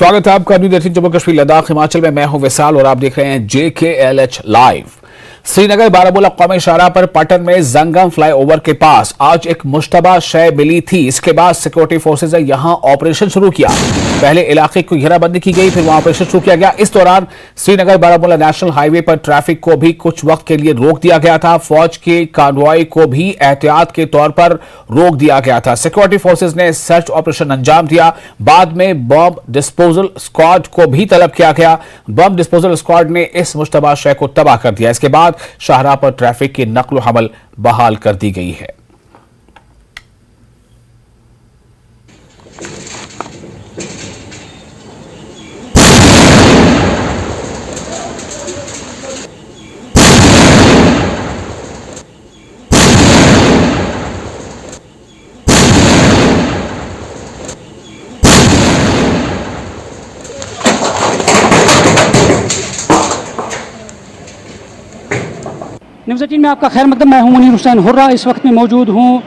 स्वागत है आपका न्यूज़ 18 जम्मू कश्मीर लद्दाख हिमाचल में। मैं हूं विशाल और आप देख रहे हैं JKLH लाइव। श्रीनगर बारामूला कौमी शाहराह पर पटन में जंगम फ्लाईओवर के पास आज एक मुश्तबा शय मिली थी। इसके बाद सिक्योरिटी फोर्सेज ने यहां ऑपरेशन शुरू किया। पहले इलाके की घेराबंदी की गई, फिर वहां ऑपरेशन शुरू किया गया। इस दौरान श्रीनगर बारामूला नेशनल हाईवे पर ट्रैफिक को भी कुछ वक्त के लिए रोक दिया गया था। फौज के कॉन्वॉय को भी एहतियात के तौर पर रोक दिया गया था। सिक्योरिटी फोर्सेज ने सर्च ऑपरेशन अंजाम दिया। बाद में बम डिस्पोजल स्क्वाड को भी तलब किया गया। बम डिस्पोजल स्क्वाड ने इस मुश्तबा शय को तबाह कर दिया। इसके बाद शाहराह पर ट्रैफिक की नक्ल हमल बहाल कर दी गई है। न्यूज़ 18 में आपका खैर मकदम। मैं हूं मुनीर हुसैन हुर्रा। इस वक्त में मौजूद हूं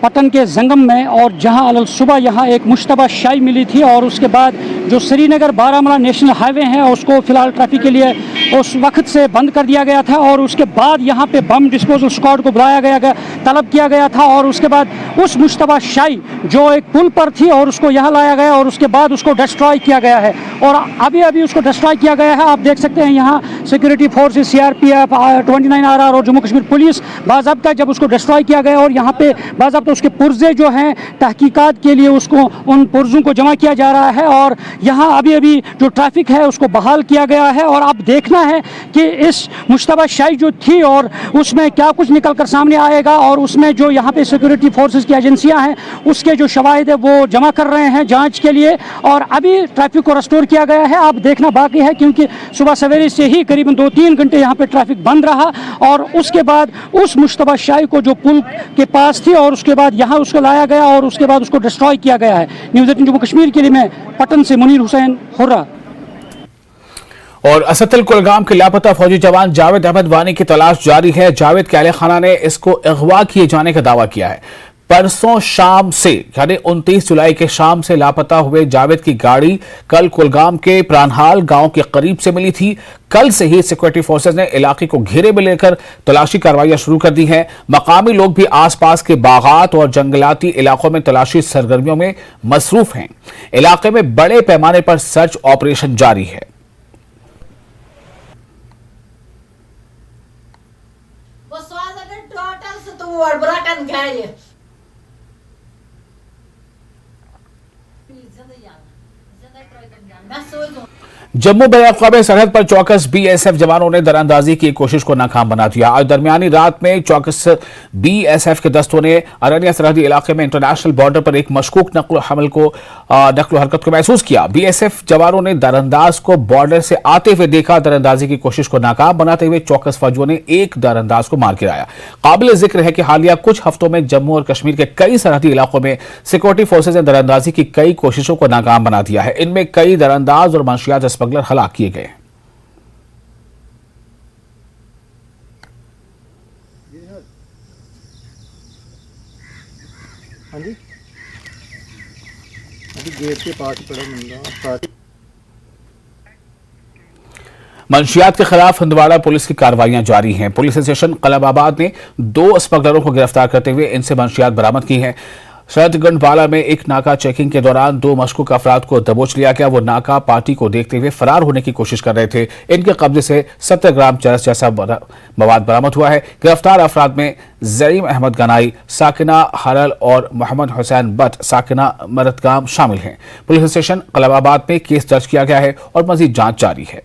पटन के जंगम में, और जहां अलल सुबह यहां एक मुश्तबा शाई मिली थी और उसके बाद जो श्रीनगर बारामूला नेशनल हाईवे है उसको फिलहाल ट्रैफिक के लिए उस वक्त से बंद कर दिया गया था। और उसके बाद यहां पे बम डिस्पोजल स्क्वाड को बुलाया गया, तलब किया गया था। और उसके बाद उस मुश्तबा शाई जो एक पुल पर थी और उसको यहां लाया गया और उसके बाद उसको डिस्ट्रॉय किया गया है। और अभी उसको डिस्ट्रॉय किया गया है। आप देख सकते हैं यहाँ सिक्योरिटी फोर्सेस, CRPF, 29 RR और जम्मू कश्मीर पुलिस बाज़ाब्ता जब उसको डिस्ट्रॉय किया गया और यहाँ पे बाज़ाब्ता उसके पुर्जे जो हैं तहकीकात के लिए उसको उन पुर्जों को जमा किया जा रहा है। और यहाँ अभी जो ट्रैफिक है उसको बहाल किया गया है। और अब देखना है कि इस मुश्तबा शाई जो थी और उसमें क्या कुछ निकल कर सामने आएगा। और उसमें जो यहाँ पे सिक्योरिटी फोर्सेस की एजेंसियाँ हैं उसके जो शवाहिद है वो जमा कर रहे हैं जाँच के लिए। और अभी ट्रैफिक को रेस्टोर किया गया है। अब देखना बाकी है क्योंकि सुबह सवेरे से ही करीबन 2-3 घंटे यहाँ पे ट्रैफिक बंद रहा। और उसके बाद उस मुश्तबा शाई को जो पुल के पास थी और उसके बाद यहाँ उसको लाया गया और उसके बाद उसको डिस्ट्रॉय किया गया है। न्यूज़ 18 जम्मू कश्मीर के लिए मैं पटन से मुनीर हुसैन हुर्रा। और असतल कुलगाम के लापता फौजी जवान जावेद अहमद वानी की तलाश जारी है। जावेद के अहले खाना ने इसको अगवा किए जाने का दावा किया है। परसों शाम से यानी 29 जुलाई के शाम से लापता हुए जावेद की गाड़ी कल कुलगाम के प्राणहाल गांव के करीब से मिली थी। कल से ही सिक्योरिटी फोर्सेज ने इलाके को घेरे में लेकर तलाशी कार्रवाइयां शुरू कर दी हैं। मकामी लोग भी आसपास के बागात और जंगलाती इलाकों में तलाशी सरगर्मियों में मसरूफ हैं। इलाके में बड़े पैमाने पर सर्च ऑपरेशन जारी है। जम्मू बैन-ए-अक़वामी सरहद पर चौकस BSF जवानों ने दरअंदाजी की कोशिश को नाकाम बना दिया। आज दरमियानी रात में चौकस BSF के दस्तों ने अरनिया सरहदी इलाके में इंटरनेशनल बॉर्डर पर एक मशकूक नक्ल हरकत को महसूस किया। BSF जवानों ने दरअंदाज को बॉर्डर से आते हुए देखा। दरअंदाजी की कोशिश को नाकाम बनाते हुए चौकस फौजियों ने एक दरअंदाज को मार गिराया। काबिल जिक्र है कि हालिया कुछ हफ्तों में जम्मू और कश्मीर के कई सरहदी इलाकों में सिक्योरिटी फोर्सेज ने दरअंदाजी की कई कोशिशों को नाकाम बना दिया है। इनमें कई दरअंदाज और मंशियात स्मगलर हलाक किए गए। हाँ जी, अभी गेट के पास पड़ा मुंडा। मंशियात के खिलाफ हंदवाड़ा पुलिस की कार्रवाइयां जारी हैं। पुलिस स्टेशन कलाबाबाद ने 2 स्मगलरों को गिरफ्तार करते हुए इनसे मंशियात बरामद की हैं। सरदगंडवाला में एक नाका चेकिंग के दौरान 2 मशकूक अफराद को दबोच लिया गया। वो नाका पार्टी को देखते हुए फरार होने की कोशिश कर रहे थे। इनके कब्जे से 70 ग्राम चरस जैसा मवाद बरामद हुआ है। गिरफ्तार अफराद में ज़रीम अहमद गनाई, साकिना हरल और मोहम्मद हुसैन बट साकिना मरदगाम शामिल हैं। पुलिस स्टेशन कलाबाबाद में केस दर्ज किया गया है और मजीद जांच जारी है।